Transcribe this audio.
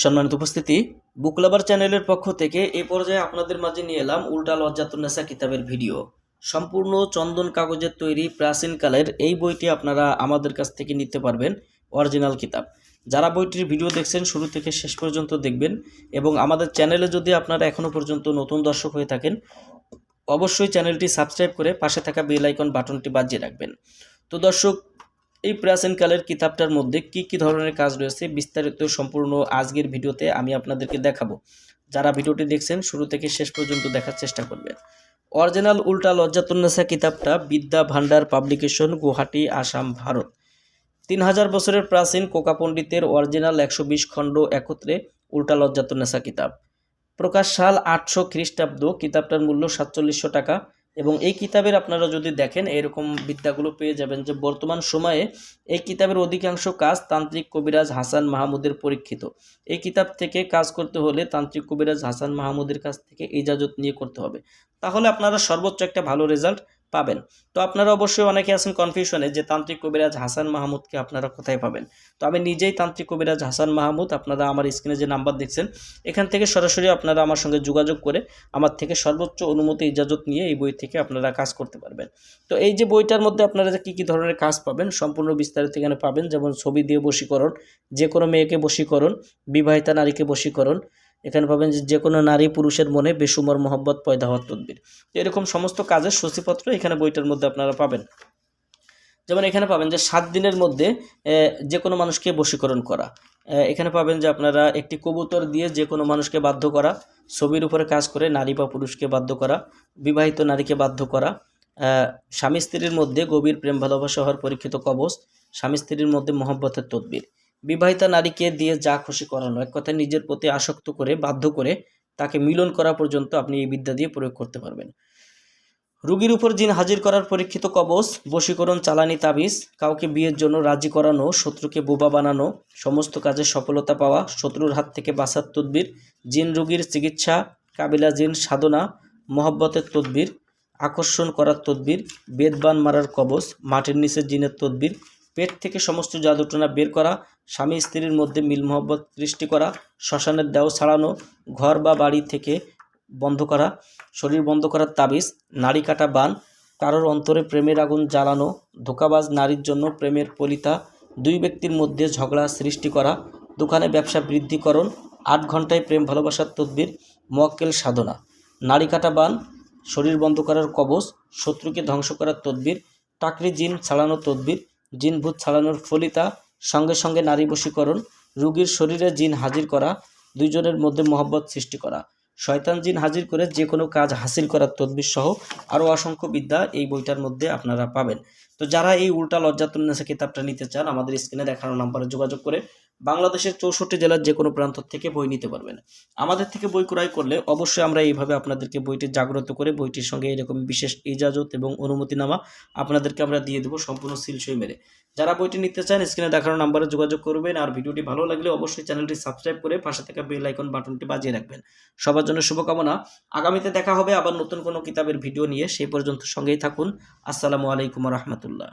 সম্মানিত উপস্থিতি, বুক লাভার চ্যানেলের পক্ষ থেকে এই পর্যায়ে আপনাদের মাঝে নিয়ে এলাম উল্টা লজ্জাতুন্নেসা কিতাবের ভিডিও। সম্পূর্ণ চন্দন কাগজের তৈরি প্রাচীনকালের এই বইটি আপনারা আমাদের কাছ থেকে নিতে পারবেন, অরিজিনাল কিতাব। যারা বইটির ভিডিও দেখছেন শুরু থেকে শেষ পর্যন্ত দেখবেন এবং আমাদের চ্যানেলে যদি আপনারা এখনও পর্যন্ত নতুন দর্শক হয়ে থাকেন অবশ্যই চ্যানেলটি সাবস্ক্রাইব করে পাশে থাকা বেল আইকন বাটনটি বাজিয়ে রাখবেন। তো দর্শক, এই প্রাচীনকালের কিতাবটার মধ্যে কি ধরনের কাজ রয়েছে বিস্তারিত সম্পূর্ণ আজকের ভিডিওতে আমি আপনাদেরকে দেখাবো। যারা ভিডিওটি দেখছেন শুরু থেকে শেষ পর্যন্ত দেখার চেষ্টা করবেন। অরিজিনাল উল্টা লজ্জাতুন্নেসা কিতাবটা বিদ্যা ভান্ডার পাবলিকেশন, গুয়াহাটি, আসাম, ভারত। 3000 বছরের প্রাচীন কোকা পণ্ডিতের অরিজিনাল 120 খণ্ড একত্রে উল্টা লজ্জাতুন্নেসা কিতাব। প্রকাশ সাল 800 খ্রিস্টাব্দ। কিতাবটার মূল্য 4700 টাকা। এবং এই কিতাবের আপনারা যদি দেখেন এরকম বিদ্যাগুলো পেয়ে যাবেন যে বর্তমান সময়ে এই কিতাবের অধিকাংশ কাজ তান্ত্রিক কবিরাজ হাসান মাহমুদের পরীক্ষিত। এই কিতাব থেকে কাজ করতে হলে তান্ত্রিক কবিরাজ হাসান মাহমুদের কাছ থেকে ইজাজত নিয়ে করতে হবে, তাহলে আপনারা সর্বোচ্চ একটা ভালো রেজাল্ট পাবেন। তো আপনারা অবশ্যই অনেকে আছেন কনফিউশনে যে তান্ত্রিক কবিরাজ হাসান মাহমুদকে আপনারা কোথায় পাবেন। তো আমি নিজেই তান্ত্রিক কবিরাজ হাসান মাহমুদ। আপনারা আমার স্ক্রিনে যে নাম্বার দেখছেন এখান থেকে সরাসরি আপনারা আমার সঙ্গে যোগাযোগ করে আমার থেকে সর্বোচ্চ অনুমতি ইজাজত নিয়ে এই বই থেকে আপনারা কাজ করতে পারবেন। তো এই যে বইটার মধ্যে আপনারা কি ধরনের কাজ পাবেন সম্পূর্ণ বিস্তারিত এখানে পাবেন। যেমন ছবি দিয়ে বশীকরণ, যে কোনো মেয়েকে বশীকরণ, বিবাহিতা নারীকে বশীকরণ। এখানে পাবেন যে কোনো নারী পুরুষের মনে বেসুমার মোহব্বত পয়দা হওয়ার তদবির। এরকম সমস্ত কাজের সূচিপত্র এখানে বইটার মধ্যে আপনারা পাবেন। যেমন এখানে পাবেন যে 7 দিনের মধ্যে যে কোনো মানুষকে বশীকরণ করা। এখানে পাবেন যে আপনারা একটি কবুতর দিয়ে যে কোনো মানুষকে বাধ্য করা, ছবির উপরে কাজ করে নারী বা পুরুষকে বাধ্য করা, বিবাহিত নারীকে বাধ্য করা, স্বামী স্ত্রীর মধ্যে গভীর প্রেম ভালোবাসা হওয়ার পরীক্ষিত কবচ, স্বামী স্ত্রীর মধ্যে মহব্বতের তদবির, বিবাহিতা নারীকে দিয়ে যা খুশি করানো, এক কথায় নিজের প্রতি আসক্ত করে বাধ্য করে তাকে মিলন করা পর্যন্ত আপনি এই বিদ্যা দিয়ে প্রয়োগ করতে পারবেন। রোগীর উপর জিন হাজির করার পরীক্ষিত কবচ, বশীকরণ, চালানি তাবিজ, কাউকে বিয়ের জন্য রাজি করানো, শত্রুকে বোবা বানানো, সমস্ত কাজে সফলতা পাওয়া, শত্রুর হাত থেকে বাঁচার তদবির, জিন রোগীর চিকিৎসা, কাবিলা জিন সাধনা, মহব্বতের তদবির, আকর্ষণ করার তদবির, বেদবান মারার কবচ, মাটির নিচে জিনের তদবির, পেট থেকে সমস্ত জাদুটনা বের করা, স্বামী স্ত্রীর মধ্যে মিল মহব্বত সৃষ্টি করা, শ্মশানের দেহ ছাড়ানো, ঘর বা বাড়ি থেকে বন্ধ করা, শরীর বন্ধ করার তাবিজ, নারী কাটা বান, কারোর অন্তরে প্রেমের আগুন জ্বালানো, ধোঁকাবাজ নারীর জন্য প্রেমের পলিতা, 2 ব্যক্তির মধ্যে ঝগড়া সৃষ্টি করা, দোকানে ব্যবসা বৃদ্ধিকরণ, 8 ঘন্টায় প্রেম ভালোবাসার তদবির, মোয়াক্কেল সাধনা, নারী কাটা বান, শরীর বন্ধ করার কবচ, শত্রুকে ধ্বংস করার তদবির, টাকরি জিন ছাড়ানো তদবির, জিন ভূত ছাড়ানোর ফলিতা, সঙ্গে সঙ্গে নারী বশীকরণ, রোগীর শরীরে জিন হাজির করা, 2 জনের মধ্যে মহব্বত সৃষ্টি করা, শয়তান জিন হাজির করে যে কোনো কাজ হাসিল করার তদবির সহ আরও অসংখ্য বিদ্যা এই বইটার মধ্যে আপনারা পাবেন। তো যারা এই উল্টা লজ্জাতুন্নেসা কিতাবটা নিতে চান আমাদের স্ক্রিনে দেখানো নাম্বারে যোগাযোগ করে বাংলাদেশের 64 জেলার যে কোনো প্রান্ত থেকে বই নিতে পারবেন। আমাদের থেকে বই ক্রয় করলে অবশ্যই আমরা এইভাবে আপনাদেরকে বইটি জাগ্রত করে বইটির সঙ্গে এরকম বিশেষ ইজাজত এবং অনুমতিনামা আপনাদেরকে আমরা দিয়ে দেবো সম্পূর্ণ সিলসই মেরে। যারা বইটি নিতে চান স্ক্রিনে দেখানো নাম্বারে যোগাযোগ করবেন। আর ভিডিওটি ভালো লাগলে অবশ্যই চ্যানেলটি সাবস্ক্রাইব করে পাশে থাকা বেল আইকন বাটনটি বাজিয়ে রাখবেন। সবার জন্য শুভকামনা। আগামীতে দেখা হবে আবার নতুন কোনো কিতাবের ভিডিও নিয়ে। সেই পর্যন্ত সঙ্গেই থাকুন। আসসালামু আলাইকুম ওয়া রাহমাতুল্লাহ।